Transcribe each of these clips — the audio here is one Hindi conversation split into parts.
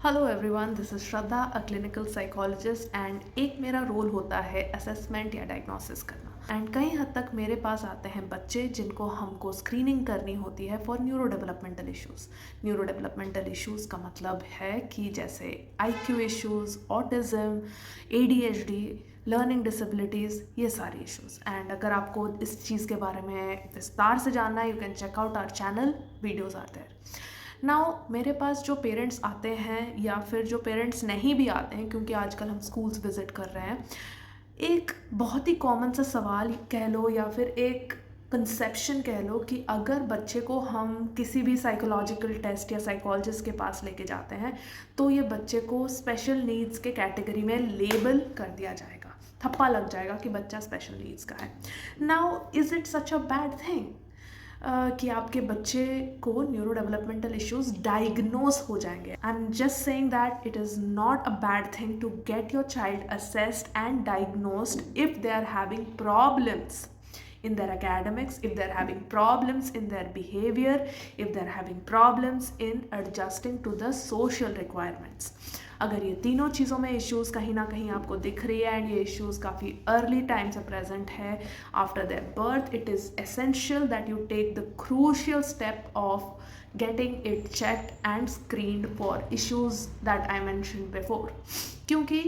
Hello everyone, this is Shraddha, a clinical psychologist and एक मेरा रोल होता है असेसमेंट या डायग्नोसिस करना। एंड कई हद तक मेरे पास आते हैं बच्चे जिनको हमको स्क्रीनिंग करनी होती है for neuro developmental issues. Neuro developmental issues का मतलब है कि जैसे IQ issues, autism, ADHD, learning disabilities, ये सारे इश्यूज़। एंड अगर आपको इस चीज़ के बारे में विस्तार से जानना है, you can check out our channel, videos are there. Now मेरे पास जो पेरेंट्स आते हैं या फिर जो पेरेंट्स नहीं भी आते हैं, क्योंकि आजकल हम स्कूल्स विज़िट कर रहे हैं, एक बहुत ही कॉमन सा सवाल कह लो या फिर एक कंसेप्शन कह लो कि अगर बच्चे को हम किसी भी साइकोलॉजिकल टेस्ट या साइकोलॉजिस्ट के पास लेके जाते हैं तो ये बच्चे को स्पेशल नीड्स के कैटेगरी में लेबल कर दिया जाएगा, थप्पा लग जाएगा कि बच्चा स्पेशल नीड्स का है। Now is it such a bad thing कि आपके बच्चे को न्यूरो डेवलपमेंटल इश्यूज डायग्नोज हो जाएंगे? I am just saying that it is not a bad thing to get your child assessed and diagnosed if they are having problems in their academics, if they're having problems in their behavior, if they're having problems in adjusting to the social requirements. अगर ये तीनों चीज़ों में इश्यूज़ कहीं ना कहीं आपको दिख रही है एंड ये इश्यूज़ काफ़ी अर्ली टाइम से प्रेजेंट है after their birth, it is essential that you take the crucial step of getting it checked and screened for issues that I mentioned before. क्योंकि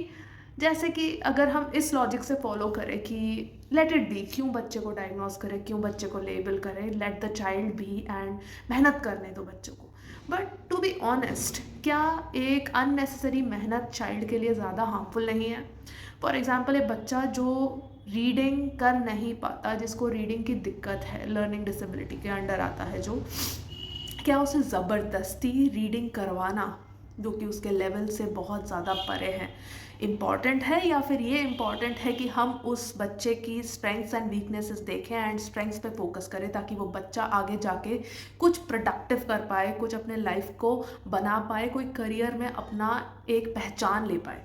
जैसे कि अगर हम इस लॉजिक से फॉलो करें कि लेट इट बी, क्यों बच्चे को डायग्नोज करें, क्यों बच्चे को लेबल करें, let the child B and मेहनत करने दो बच्चों को। बट टू बी ऑनेस्ट, क्या एक अननेसेसरी मेहनत चाइल्ड के लिए ज़्यादा हार्मफुल नहीं है? फॉर एग्जाम्पल, एक बच्चा जो रीडिंग कर नहीं पाता, जिसको रीडिंग की दिक्कत है, लर्निंग डिसेबिलिटी के अंडर आता है जो, क्या उसे ज़बरदस्ती रीडिंग करवाना, जो कि उसके लेवल से बहुत ज़्यादा परे है, इम्पॉर्टेंट है? या फिर ये इम्पॉर्टेंट है कि हम उस बच्चे की स्ट्रेंथ्स एंड वीकनेसेस देखें एंड स्ट्रेंथ्स पे फोकस करें ताकि वो बच्चा आगे जाके कुछ प्रोडक्टिव कर पाए, कुछ अपने लाइफ को बना पाए, कोई करियर में अपना एक पहचान ले पाए?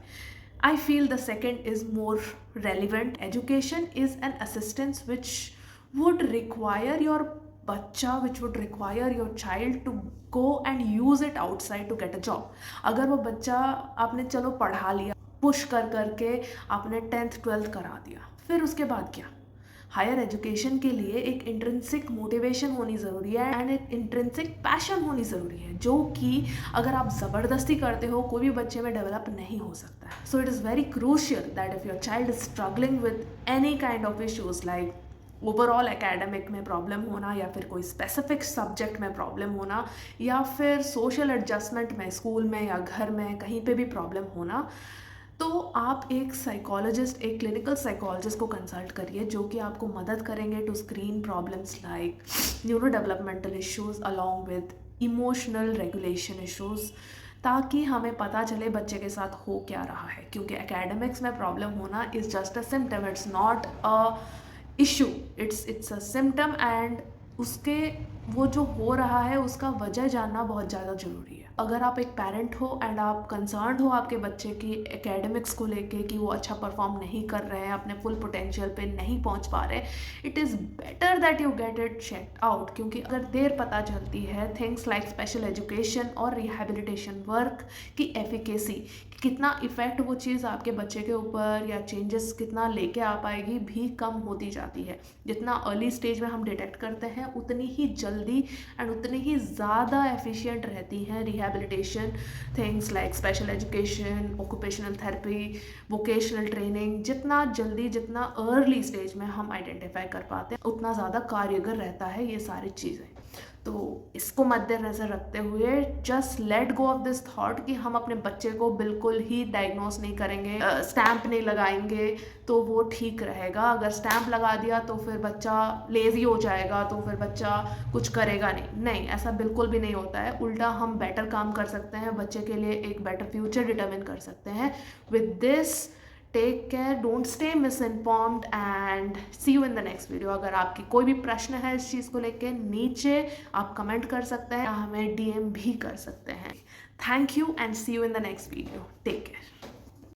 I feel the second is more relevant. Education is an assistance which would require your बच्चा, which would require your child to go and use it outside to get a job. अगर वो बच्चा, आपने चलो पढ़ा लिया, पुश कर करके आपने 10th 12th करा दिया, फिर उसके बाद क्या? हायर एजुकेशन के लिए एक इंट्रिंसिक मोटिवेशन होनी ज़रूरी है एंड एक इंट्रिंसिक पैशन होनी ज़रूरी है, जो कि अगर आप ज़बरदस्ती करते हो कोई भी बच्चे में डेवलप नहीं हो सकता है। So it is very crucial that if your child is struggling with any kind of issues like overall academic में प्रॉब्लम होना, या फिर कोई स्पेसिफिक सब्जेक्ट में प्रॉब्लम होना, या फिर सोशल एडजस्टमेंट में स्कूल में या घर में कहीं पे भी प्रॉब्लम होना, तो आप एक साइकोलॉजिस्ट, एक क्लिनिकल साइकोलॉजिस्ट को कंसल्ट करिए, जो कि आपको मदद करेंगे to screen problems like neuro developmental issues along with emotional regulation issues, ताकि हमें पता चले बच्चे के साथ हो क्या रहा है। क्योंकि एकेडमिक्स में प्रॉब्लम होना is just a symptom, it's not a issue, it's a symptom. And उसके, वो जो हो रहा है उसका वजह जानना बहुत ज़्यादा ज़रूरी है। अगर आप एक पेरेंट हो एंड आप कंसर्न्ड हो आपके बच्चे की एकेडमिक्स को लेके कि वो अच्छा परफॉर्म नहीं कर रहे हैं, अपने फुल पोटेंशियल पे नहीं पहुंच पा रहे, it is better that you get it checked out. क्योंकि अगर देर पता चलती है थिंग्स लाइक स्पेशल एजुकेशन और रिहेबिलिटेशन वर्क की एफिकेसी, कितना इफ़ेक्ट वो चीज़ आपके बच्चे के ऊपर या चेंजेस कितना लेके आ पाएगी, भी कम होती जाती है। जितना अर्ली स्टेज में हम डिटेक्ट करते हैं उतनी ही जल्दी एंड उतनी ही ज़्यादा एफिशिएंट रहती हैं rehabilitation things like special education, occupational therapy, vocational training. जितना जल्दी, जितना अर्ली स्टेज में हम आइडेंटिफाई कर पाते हैं, उतना ज़्यादा कारगर रहता है ये सारी चीज़ें। तो इसको मद्देनज़र रखते हुए just let go of this thought कि हम अपने बच्चे को बिल्कुल ही डायग्नोस नहीं करेंगे, स्टैम्प नहीं लगाएंगे तो वो ठीक रहेगा। अगर स्टैम्प लगा दिया तो फिर बच्चा लेज़ी हो जाएगा, तो फिर बच्चा कुछ करेगा नहीं। नहीं, ऐसा बिल्कुल भी नहीं होता है। उल्टा हम बेटर काम कर सकते हैं, बच्चे के लिए एक बेटर फ्यूचर डिटरमिन कर सकते हैं with this. Take care, don't stay misinformed and see you in the next video. अगर आपकी कोई भी प्रश्न है इस चीज़ को लेके, नीचे आप कमेंट कर सकते हैं, हमें डीएम भी कर सकते हैं। Thank you and see you in the next video. Take care.